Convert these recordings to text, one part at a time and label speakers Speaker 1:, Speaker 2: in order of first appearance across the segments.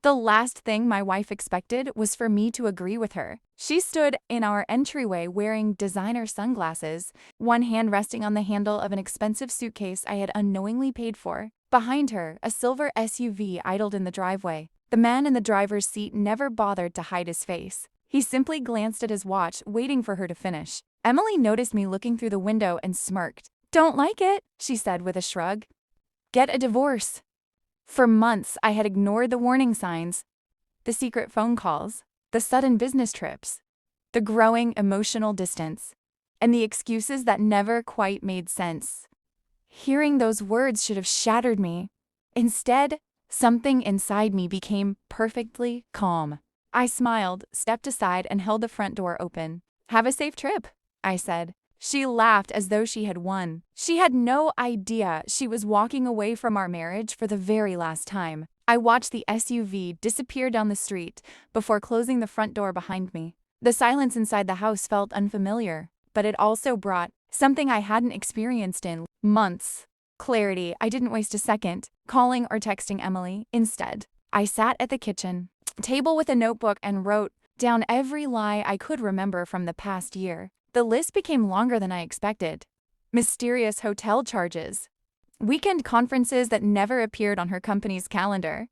Speaker 1: The last thing my wife expected was for me to agree with her. She stood in our entryway wearing designer sunglasses, one hand resting on the handle of an expensive suitcase I had unknowingly paid for. Behind her, a silver SUV idled in the driveway. The man in the driver's seat never bothered to hide his face. He simply glanced at his watch, waiting for her to finish. Emily noticed me looking through the window and smirked. "Don't like it," she said with a shrug. "Get a divorce." For months, I had ignored the warning signs, the secret phone calls, the sudden business trips, the growing emotional distance, and the excuses that never quite made sense. Hearing those words should have shattered me. Instead, something inside me became perfectly calm. I smiled, stepped aside, and held the front door open. "Have a safe trip," I said. She laughed as though she had won. She had no idea she was walking away from our marriage for the very last time. I watched the SUV disappear down the street before closing the front door behind me. The silence inside the house felt unfamiliar, but it also brought something I hadn't experienced in months. Clarity. I didn't waste a second calling or texting Emily. Instead, I sat at the kitchen table with a notebook and wrote down every lie I could remember from the past year. The list became longer than I expected. Mysterious hotel charges, weekend conferences that never appeared on her company's calendar,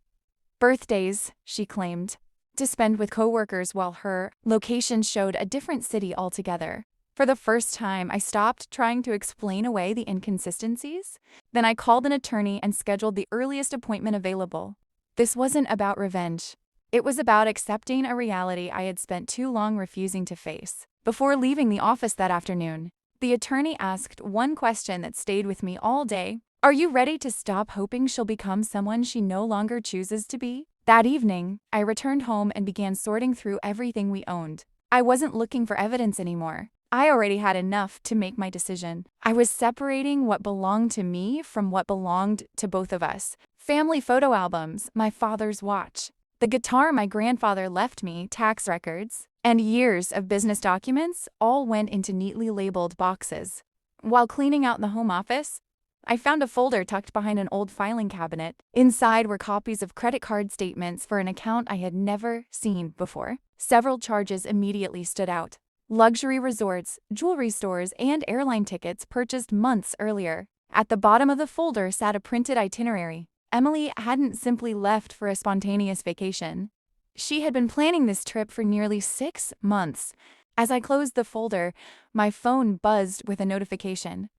Speaker 1: birthdays, she claimed, to spend with coworkers while her location showed a different city altogether. For the first time, I stopped trying to explain away the inconsistencies. Then I called an attorney and scheduled the earliest appointment available. This wasn't about revenge. It was about accepting a reality I had spent too long refusing to face. Before leaving the office that afternoon, the attorney asked one question that stayed with me all day. "Are you ready to stop hoping she'll become someone she no longer chooses to be?" That evening, I returned home and began sorting through everything we owned. I wasn't looking for evidence anymore. I already had enough to make my decision. I was separating what belonged to me from what belonged to both of us. Family photo albums, my father's watch, the guitar my grandfather left me, tax records, and years of business documents all went into neatly labeled boxes. While cleaning out the home office, I found a folder tucked behind an old filing cabinet. Inside were copies of credit card statements for an account I had never seen before. Several charges immediately stood out. Luxury resorts, jewelry stores, and airline tickets purchased months earlier. At the bottom of the folder sat a printed itinerary. Emily hadn't simply left for a spontaneous vacation. She had been planning this trip for nearly 6 months. As I closed the folder, my phone buzzed with a notification.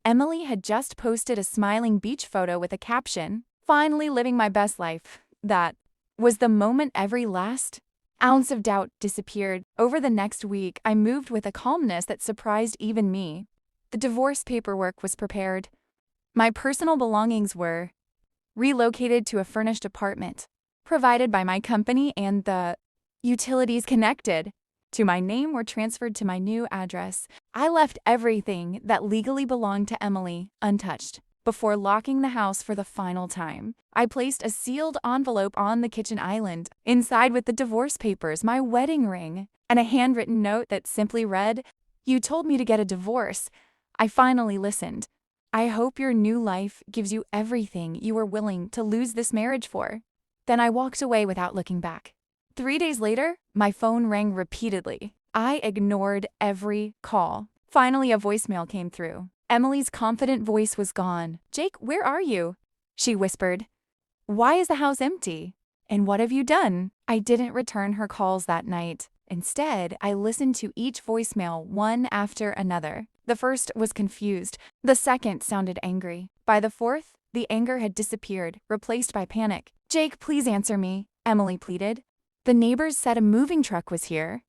Speaker 1: Emily had just posted a smiling beach photo with a caption, "Finally living my best life." That was the moment every last ounce of doubt disappeared. Over the next week, I moved with a calmness that surprised even me. The divorce paperwork was prepared. My personal belongings were relocated to a furnished apartment provided by my company, and the utilities connected to my name were transferred to my new address. I left everything that legally belonged to Emily untouched. Before locking the house for the final time, I placed a sealed envelope on the kitchen island. Inside with the divorce papers, my wedding ring, and a handwritten note that simply read, "You told me to get a divorce. I finally listened. I hope your new life gives you everything you were willing to lose this marriage for." Then I walked away without looking back. 3 days later, my phone rang repeatedly. I ignored every call. Finally, a voicemail came through. Emily's confident voice was gone. "Jake, where are you?" she whispered. "Why is the house empty? And what have you done?" I didn't return her calls that night. Instead, I listened to each voicemail one after another. The first was confused. The second sounded angry. By the fourth, the anger had disappeared, replaced by panic. "Jake, please answer me," Emily pleaded. "The neighbors said a moving truck was here."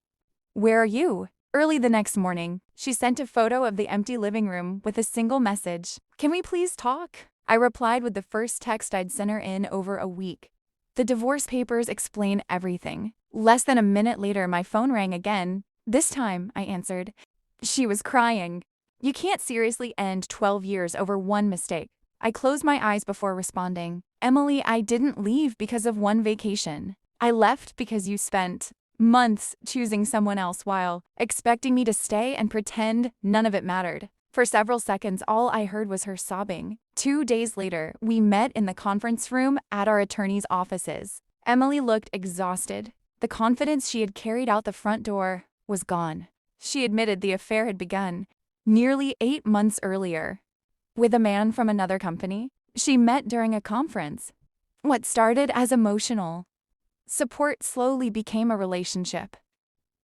Speaker 1: "Where are you?" Early the next morning, she sent a photo of the empty living room with a single message. "Can we please talk?" I replied with the first text I'd sent her in over a week. "The divorce papers explain everything." Less than a minute later, my phone rang again. This time, I answered. She was crying. "You can't seriously end 12 years over one mistake." I closed my eyes before responding. "Emily, I didn't leave because of one vacation. I left because you spent months choosing someone else while expecting me to stay and pretend none of it mattered." For several seconds, all I heard was her sobbing. 2 days later, we met in the conference room at our attorney's offices. Emily looked exhausted. The confidence she had carried out the front door was gone. She admitted the affair had begun nearly 8 months earlier with a man from another company she met during a conference. What started as emotional support slowly became a relationship.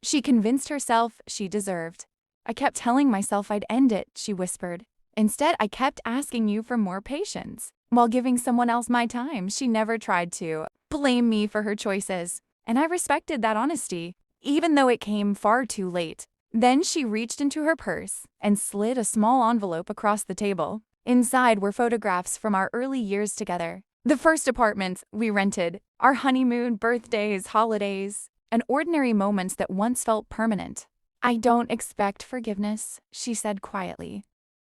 Speaker 1: She convinced herself she deserved. I kept telling myself I'd end it, she whispered. Instead, I kept asking you for more patience. While giving someone else my time, she never tried to blame me for her choices. And I respected that honesty, even though it came far too late. Then she reached into her purse and slid a small envelope across the table. Inside were photographs from our early years together. The first apartments we rented, our honeymoon, birthdays, holidays, and ordinary moments that once felt permanent. I don't expect forgiveness, she said quietly.